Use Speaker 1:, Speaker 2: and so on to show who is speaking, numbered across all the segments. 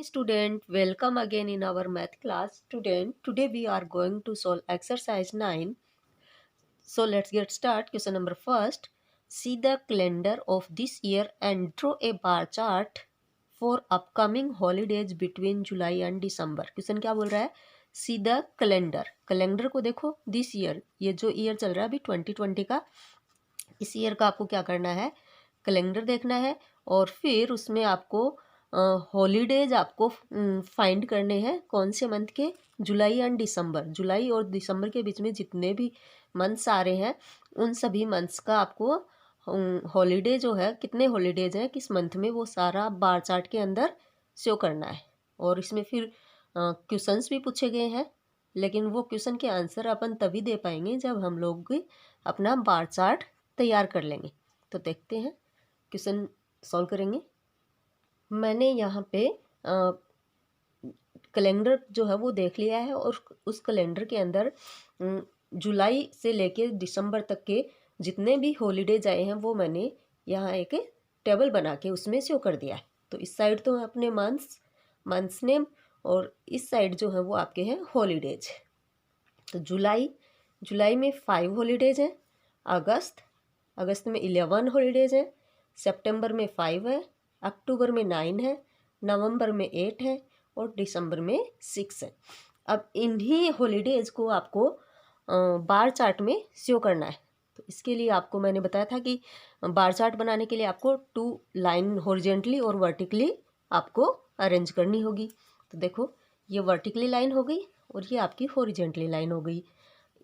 Speaker 1: Student, welcome again in our math class. Student, today we are going to solve exercise 9. So let's get start. Question number first. See the calendar of this year and draw a bar chart for upcoming holidays between July and December. Question क्या बोल रहा है? See the calendar को देखो. This year, ये जो year चल रहा है अभी 2020 का, इस ईयर का आपको क्या करना है? कैलेंडर देखना है और फिर उसमें आपको हॉलीडेज आपको फाइंड करने हैं. कौन से मंथ के? जुलाई एंड दिसंबर. जुलाई और दिसंबर के बीच में जितने भी मंथ्स आ रहे हैं उन सभी मंथ्स का आपको हॉलीडे जो है, कितने हॉलीडेज हैं किस मंथ में, वो सारा बार चार्ट के अंदर शो करना है. और इसमें फिर क्वेश्चंस भी पूछे गए हैं, लेकिन वो क्वेश्चन के आंसर अपन तभी दे पाएंगे जब हम लोग अपना बार चार्ट तैयार कर लेंगे. तो देखते हैं, क्वेश्चन सॉल्व करेंगे. मैंने यहाँ पे कैलेंडर जो है वो देख लिया है और उस कैलेंडर के अंदर जुलाई से लेके दिसंबर तक के जितने भी हॉलीडेज आए हैं वो मैंने यहाँ एक टेबल बना के उसमें शो कर दिया है. तो इस साइड तो अपने मंथ्स नेम और इस साइड जो है वो आपके हैं हॉलीडेज. तो जुलाई में 5 हॉलीडेज हैं. अगस्त में 11 हॉलीडेज हैं. सितंबर में 5 है. अक्टूबर में 9 है. नवंबर में 8 है और दिसंबर में 6 है. अब इन्हीं हॉलीडेज को आपको बार चार्ट में शो करना है. तो इसके लिए आपको मैंने बताया था कि बार चार्ट बनाने के लिए आपको 2 लाइन हॉरिजेंटली और वर्टिकली आपको अरेंज करनी होगी. तो देखो, ये वर्टिकली लाइन हो गई और ये आपकी हॉरिजेंटली लाइन हो गई.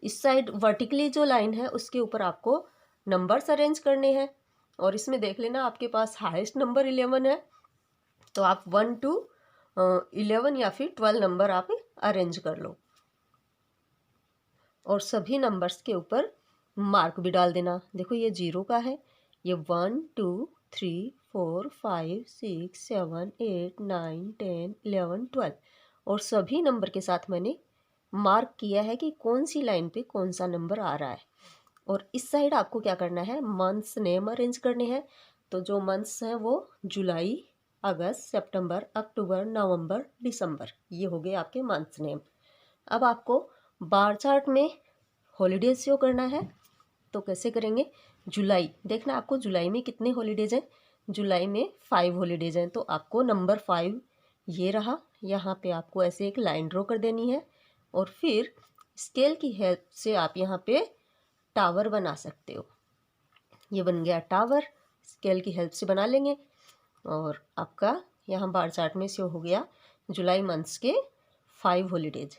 Speaker 1: इस साइड वर्टिकली जो लाइन है उसके ऊपर आपको नंबर्स अरेंज करने हैं. और इसमें देख लेना, आपके पास हाईएस्ट नंबर 11 है, तो आप 1 to 11 या फिर 12 नंबर आप अरेंज कर लो. और सभी नंबर्स के ऊपर मार्क भी डाल देना. देखो, ये 0 का है, ये 1 2 3 4 5 6 7 8 9 10 11 12 और सभी नंबर के साथ मैंने मार्क किया है कि कौन सी लाइन पे कौन सा नंबर आ रहा है. और इस साइड आपको क्या करना है? मंथ्स नेम अरेंज करने हैं. तो जो मंथ्स हैं वो जुलाई, अगस्त, सितंबर, अक्टूबर, नवंबर, दिसंबर, ये हो गए आपके मंथ्स नेम. अब आपको बार चार्ट में हॉलीडेज शो करना है. तो कैसे करेंगे? जुलाई देखना, आपको जुलाई में कितने हॉलीडेज हैं? जुलाई में 5 हॉलीडेज हैं. तो आपको नंबर 5 ये रहा. यहाँ पे आपको ऐसे एक लाइन ड्रॉ कर देनी है और फिर स्केल की हेल्प से आप यहाँ पे टावर बना सकते हो. ये बन गया टावर. स्केल की हेल्प से बना लेंगे और आपका यहाँ बार चार्ट में शो हो गया जुलाई मंथ्स के 5 हॉलीडेज.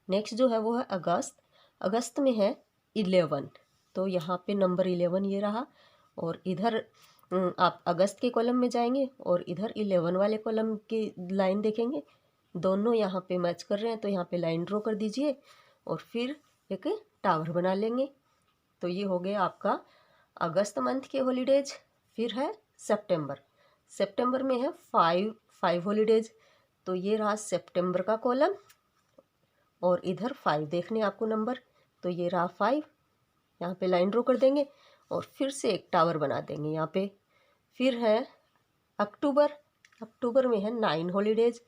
Speaker 1: नेक्स्ट जो है वो है अगस्त में है 11. तो यहाँ पे नंबर 11 ये रहा. और इधर आप अगस्त के कॉलम में जाएंगे और इधर 11 वाले कॉलम की लाइन देखेंगे, दोनों यहाँ पे मैच कर रहे हैं. तो यहाँ पे लाइन ड्रॉ कर दीजिए और फिर एक टावर बना लेंगे. तो ये हो गया आपका अगस्त मंथ के हॉलीडेज. फिर है सितंबर में है 5 हॉलीडेज. तो ये रहा सितंबर का कॉलम और इधर 5 देखने आपको नंबर. तो ये रहा 5. यहाँ पे लाइन ड्रॉ कर देंगे और फिर से एक टावर बना देंगे यहाँ पे. फिर है अक्टूबर में है 9 हॉलीडेज.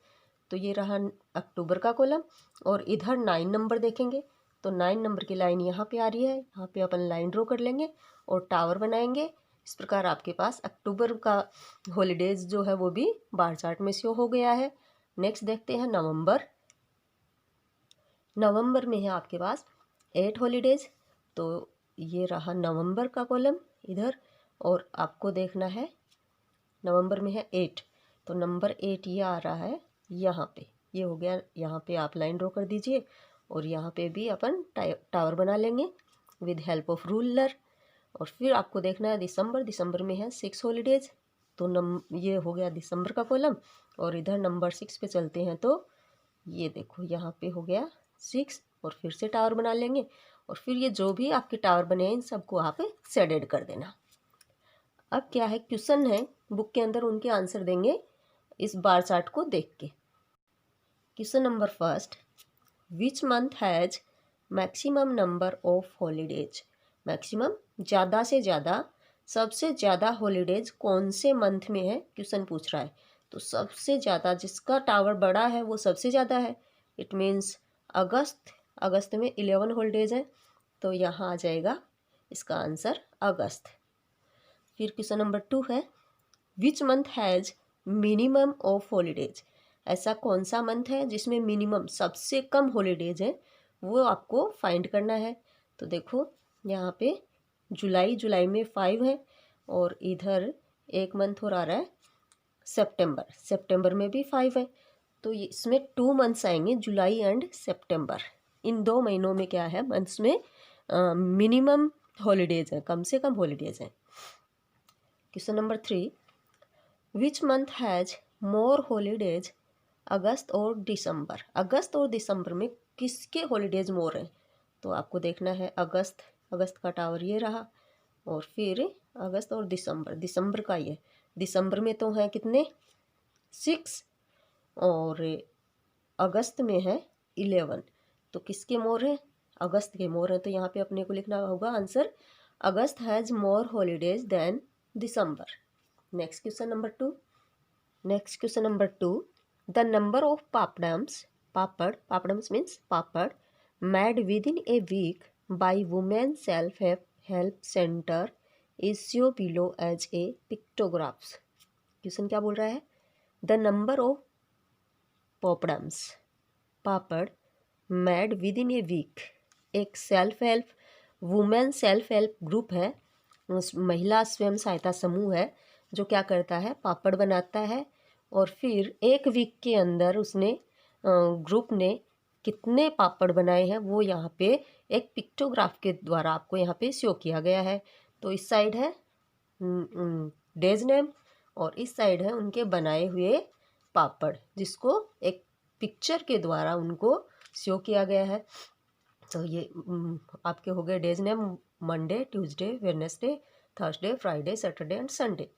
Speaker 1: तो ये रहा अक्टूबर का कॉलम और इधर 9 नंबर देखेंगे. तो 9 नंबर की लाइन यहाँ पे आ रही है. यहाँ पे अपन लाइन ड्रॉ कर लेंगे और टावर बनाएंगे. इस प्रकार आपके पास अक्टूबर का हॉलीडेज जो है वो भी बार चार्ट में शो हो गया है. नेक्स्ट देखते हैं नवंबर में है आपके पास 8 हॉलीडेज. तो ये रहा नवंबर का कॉलम इधर और आपको देखना है नवंबर में है 8. तो नंबर 8 ये आ रहा है यहाँ पे. ये हो गया. यहाँ पे आप लाइन ड्रॉ कर दीजिए और यहाँ पे भी अपन टावर बना लेंगे विद हेल्प ऑफ रूलर. और फिर आपको देखना है दिसंबर में है 6 हॉलीडेज. तो ये हो गया दिसंबर का कॉलम और इधर नंबर 6 पे चलते हैं. तो ये देखो, यहाँ पे हो गया 6 और फिर से टावर बना लेंगे. और फिर ये जो भी आपके टावर बने हैं इन सबको आप शेडेड कर देना. अब क्या है, क्वेश्चन है बुक के अंदर, उनके आंसर देंगे इस बार चार्ट को देख के. Question number first, which month has maximum number of holidays? Maximum ज़्यादा से ज़्यादा, सबसे ज़्यादा हॉलीडेज कौन से मंथ में है, क्वेश्चन पूछ रहा है. तो सबसे ज़्यादा जिसका टावर बड़ा है वो सबसे ज़्यादा है। इट मीन्स अगस्त में 11 हॉलीडेज हैं, तो यहाँ आ जाएगा इसका आंसर अगस्त। फिर क्वेश्चन नंबर 2 है, विच month has minimum of holidays. ऐसा कौन सा मंथ है जिसमें मिनिमम सबसे कम हॉलीडेज है, वो आपको फाइंड करना है। तो देखो यहाँ पे जुलाई में 5 है, और इधर एक मंथ और आ रहा है सितंबर में भी 5 है। तो इसमें 2 मंथ्स आएंगे, जुलाई एंड सितंबर। इन 2 महीनों में क्या है, मंथ्स में मिनिमम हॉलीडेज है, कम से कम हॉलीडेज हैं। Question number 3, which month has more holidays, August और दिसंबर। अगस्त और दिसंबर में किसके हॉलीडेज मोर हैं, तो आपको देखना है अगस्त का टावर ये रहा, और फिर अगस्त और दिसंबर का ये, दिसंबर में तो है कितने 6, और अगस्त में है 11, तो किसके मोर हैं, अगस्त के मोर हैं। तो यहाँ पे अपने को लिखना होगा answer, August has more holidays than December. Next question number two, the number of papadums means papad made within a week by women self help centre is show below as a pictographs. Question क्या बोल रहा है, the number of papad made within a week, एक women self help group है, महिला स्वयं सहायता समूह है, जो क्या करता है, पापड़ बनाता है, और फिर एक वीक के अंदर उसने ग्रुप ने कितने पापड़ बनाए हैं वो यहाँ पे एक पिक्टोग्राफ के द्वारा आपको यहाँ पे शो किया गया है। तो इस साइड है डेज नेम, और इस साइड है उनके बनाए हुए पापड़, जिसको एक पिक्चर के द्वारा उनको शो किया गया है। तो ये आपके हो गए days name, Monday, Tuesday, Wednesday, Thursday, Friday, Saturday and Sunday.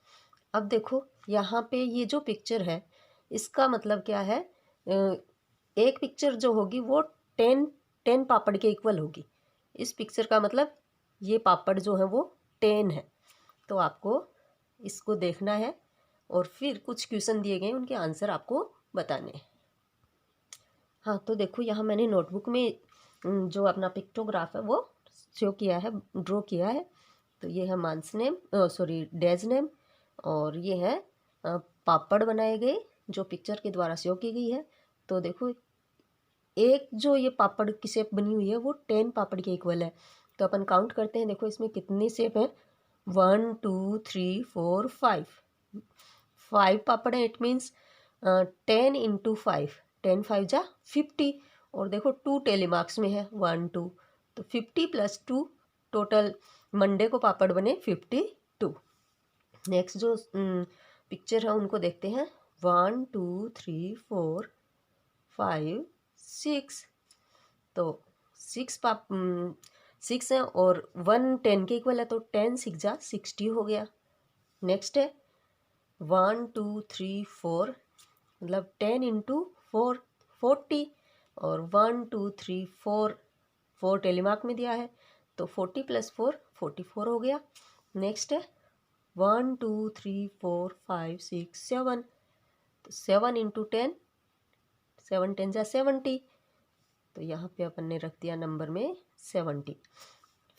Speaker 1: अब देखो यहाँ पे ये जो पिक्चर है इसका मतलब क्या है, एक पिक्चर जो होगी वो 10 पापड़ के इक्वल होगी। इस पिक्चर का मतलब ये पापड़ जो है वो 10 है। तो आपको इसको देखना है, और फिर कुछ क्वेश्चन दिए गए उनके आंसर आपको बताने हैं। हाँ, तो देखो यहाँ मैंने नोटबुक में जो अपना पिक्टोग्राफ है वो शो किया है, ड्रॉ किया है। तो ये है डेज नेम, और ये है पापड़ बनाए गए जो पिक्चर के द्वारा शो की गई है। तो देखो एक जो ये पापड़ की शेप बनी हुई है वो 10 पापड़ के इक्वल है। तो अपन काउंट करते हैं, देखो इसमें कितनी शेप है, 1 2 3 4 5 पापड़ है। इट मीन्स 10 × 5, 10 5 जा 50, और देखो 2 टेलीमार्क्स में है 1 2, तो 50 + 2 टोटल मंडे को पापड़ बने 52। नेक्स्ट जो पिक्चर है उनको देखते हैं, 1 2 3 4 5 6, तो 6 है, और 1 10 के इक्वल है, तो 10 6 जा 60 हो गया। नेक्स्ट है 1 2 3 4, मतलब 10 × 4 40, और 1 2 3 4 टेलीमार्क में दिया है, तो 40 + 4 44 हो गया। नेक्स्ट है 1 2 3 4 5 6 7, तो 7 × 10, 7 10 जा 70, तो यहाँ पे अपन ने रख दिया नंबर में 70।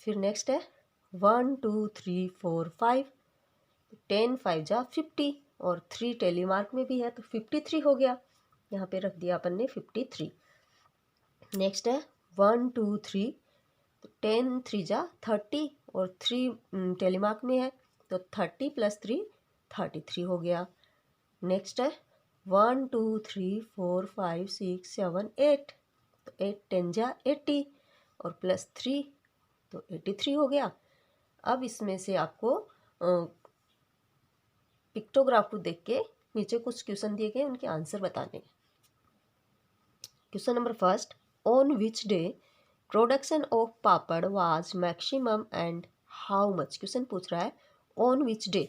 Speaker 1: फिर नेक्स्ट है 1 2 3 4 5, 10 5 जा 50, और 3 टेलीमार्क में भी है, तो 53 हो गया, यहाँ पे रख दिया अपन ने 53। नेक्स्ट है 1 2 3, तो 10 3 जा 30, और 3 टेलीमार्क में है, तो 30 + 3 33 हो गया। नेक्स्ट है 1 2 3 4 5 6 7 8, तो 8 10 जा 80, और +3, तो 83 हो गया। अब इसमें से आपको पिक्टोग्राफ को देख के नीचे कुछ क्वेश्चन दिए गए उनके आंसर बताने हैं। Question number 1, on which day production of papad was maximum and how much. Question पूछ रहा है ऑन विच डे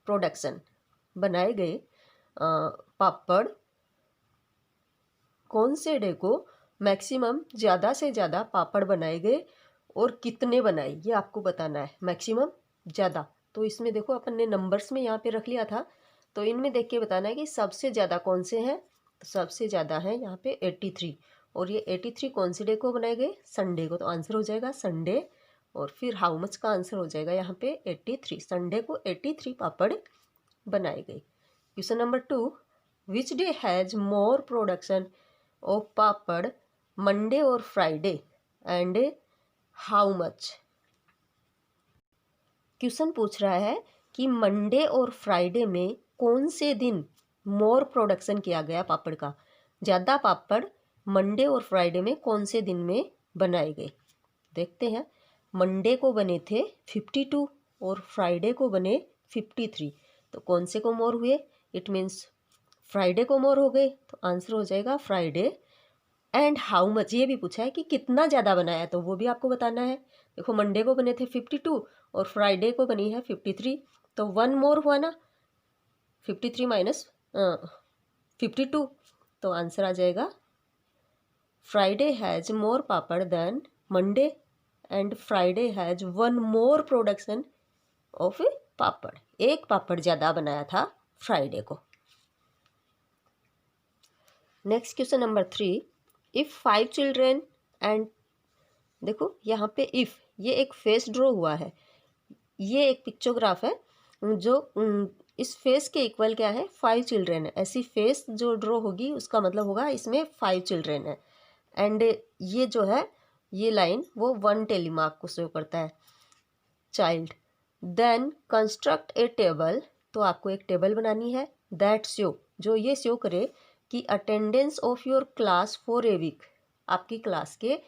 Speaker 1: प्रोडक्शन, बनाए गए पापड़ कौन से डे को मैक्सिमम ज़्यादा से ज़्यादा पापड़ बनाए गए, और कितने बनाए, ये आपको बताना है। मैक्सिमम ज़्यादा, तो इसमें देखो अपन ने नंबर्स में यहाँ पे रख लिया था, तो इनमें देख के बताना है कि सबसे ज़्यादा कौन से हैं। तो सबसे ज़्यादा है यहाँ पे 83, और ये 83 कौन से डे को बनाए गए, संडे को। तो आंसर हो जाएगा संडे, और फिर हाउ मच का आंसर हो जाएगा यहाँ पे 83। संडे को 83 पापड़ बनाए गए। Question number 2, which day has more production of papad, Monday और Friday, and how much. Question पूछ रहा है कि मंडे और फ्राइडे में कौन से दिन मोर प्रोडक्शन किया गया पापड़ का, ज़्यादा पापड़ मंडे और फ्राइडे में कौन से दिन में बनाए गए। देखते हैं, मंडे को बने थे 52 और फ्राइडे को बने 53, तो कौन से को मोर हुए, इट मीन्स फ्राइडे को मोर हो गए। तो आंसर हो जाएगा फ्राइडे। एंड हाउ मच, ये भी पूछा है कि कितना ज़्यादा बनाया, तो वो भी आपको बताना है। देखो मंडे को बने थे 52 और फ्राइडे को बनी है 53, तो 1 मोर हुआ ना, 53 माइनस 52, तो आंसर आ जाएगा Friday has more papad than Monday, and Friday has 1 more production of papad, एक पापड़ ज़्यादा बनाया था फ्राइडे को। Next question number 3, if 5 children and, देखो यहाँ पे इफ़, ये एक फेस ड्रॉ हुआ है, ये एक पिक्चोग्राफ है जो इस फेस के इक्वल क्या है, 5 चिल्ड्रेन है। ऐसी फेस जो ड्रॉ होगी उसका मतलब होगा इसमें 5 चिल्ड्रेन है। एंड ये जो है ये लाइन वो 1 टेलीमार्क को शो करता है, child. Then construct a table, तो आपको एक टेबल बनानी है, दैट शो, जो ये शो करे कि attendance of your class for a week, आपकी क्लास के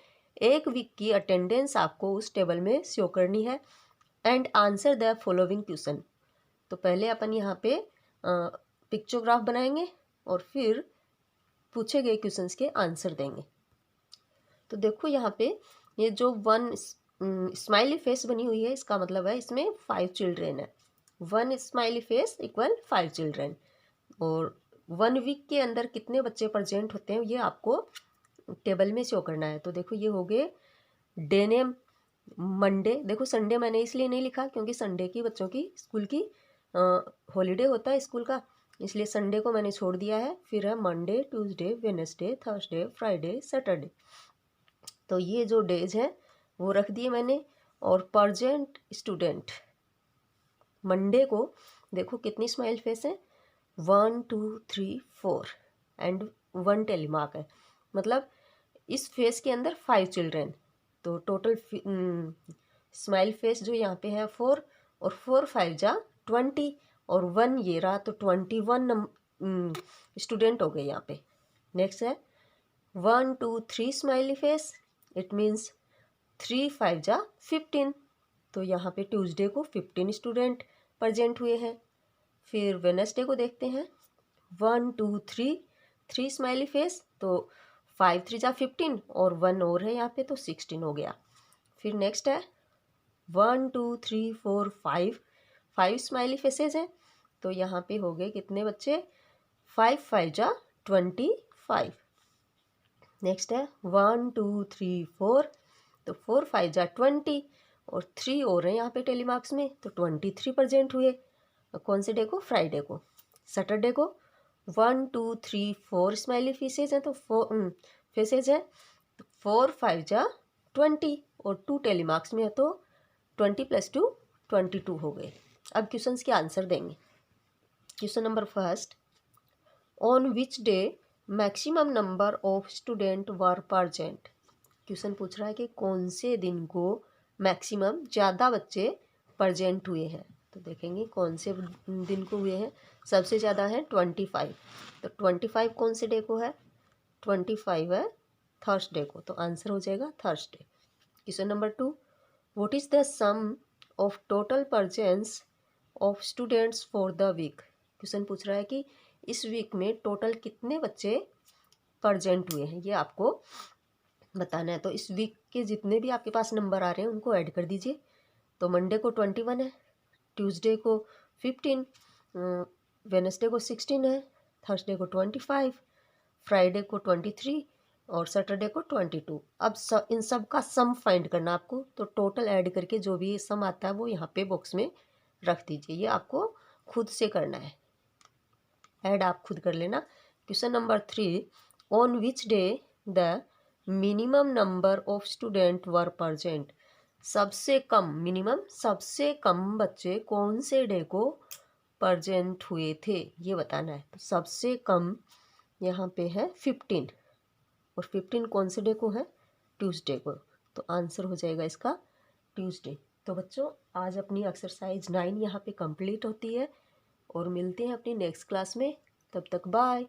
Speaker 1: एक वीक की अटेंडेंस आपको उस टेबल में शो करनी है। And answer the following question, तो पहले अपन यहाँ पे पिक्चोग्राफ बनाएंगे और फिर पूछे गए क्वेश्चंस के आंसर देंगे। तो देखो यहाँ पे ये जो 1 स्माइली फेस बनी हुई है, इसका मतलब है इसमें 5 चिल्ड्रेन है। 1 स्माइली फेस इक्वल 5 चिल्ड्रेन, और 1 वीक के अंदर कितने बच्चे प्रेजेंट होते हैं ये आपको टेबल में शो करना है। तो देखो ये हो गए डे नेम, मंडे, देखो संडे मैंने इसलिए नहीं लिखा क्योंकि संडे की बच्चों की स्कूल की हॉलीडे होता है स्कूल का, इसलिए संडे को मैंने छोड़ दिया है। फिर है Monday, Tuesday, Wednesday, Thursday, Friday, Saturday, तो ये जो डेज हैं वो रख दिए मैंने। और प्रेजेंट स्टूडेंट, मंडे को देखो कितनी स्माइल फेस है, 1 2 3 4 एंड 1 टेलीमार्क है, मतलब इस फेस के अंदर 5 चिल्ड्रेन, तो टोटल स्माइल फेस जो यहाँ पे है 4, और 4 5 जा 20, और 1 ये रहा, तो 21 स्टूडेंट हो गए यहाँ पे। नेक्स्ट है 1 2 3 स्माइली फेस, इट मीन्स 3 5 जा 15, तो यहाँ पे ट्यूसडे को 15 स्टूडेंट प्रेजेंट हुए हैं। फिर वेडनेसडे को देखते हैं, 1 2 3 3 स्माइली फेस, तो 5 3 जा 15 और 1 और है यहाँ पे, तो 16 हो गया। फिर नेक्स्ट है 1 2 3 4 5 5 स्माइली फेसेस हैं, तो यहाँ पे हो गए कितने बच्चे, 5 5 जा 25। नेक्स्ट है 1 2 3 4, तो 4 5 जा 20, और 3 और हैं यहाँ पे टेलीमार्क्स में, तो 23 प्रेजेंट हुए। कौन से डे को, फ्राइडे को। सैटरडे को 1 2 3 4 स्माइली फेसेस हैं, तो 4 फेसेस हैं, 4 5 जा 20, और 2 टेलीमार्क्स में है, तो 20 + 2 22 हो गए। अब क्वेश्चंस के आंसर देंगे। Question number 1, on which day maximum number of student were present. Question पूछ रहा है कि कौन से दिन को मैक्सिमम ज़्यादा बच्चे प्रेजेंट हुए हैं। तो देखेंगे कौन से दिन को हुए हैं। सबसे ज़्यादा है 25, तो 25 कौन से डे को है, 25 है थर्सडे को, तो आंसर हो जाएगा Thursday. Question number 2, what is the sum of total presence of students for the week. Question पूछ रहा है कि इस वीक में टोटल कितने बच्चे प्रेजेंट हुए हैं, ये आपको बताना है। तो इस वीक के जितने भी आपके पास नंबर आ रहे हैं उनको ऐड कर दीजिए। तो मंडे को 21 है, ट्यूसडे को 15, वेडनेसडे को 16 है, थर्सडे को 25, फ्राइडे को 23 और सैटरडे को 22। अब इन सब का सम फाइंड करना आपको, तो टोटल ऐड करके जो भी सम आता है वो यहाँ पे बॉक्स में रख दीजिए, ये आपको खुद से करना है। ऐड आप खुद कर लेना। Question number 3, on which day the minimum number of student were present. सबसे कम, मिनिमम सबसे कम बच्चे कौन से डे को प्रेजेंट हुए थे, ये बताना है। तो सबसे कम यहाँ पे है 15, और 15 कौन से डे को है, ट्यूसडे को। तो आंसर हो जाएगा इसका ट्यूसडे। तो बच्चों आज अपनी एक्सरसाइज 9 यहाँ पे कंप्लीट होती है, और मिलते हैं अपनी नेक्स्ट क्लास में। तब तक बाय।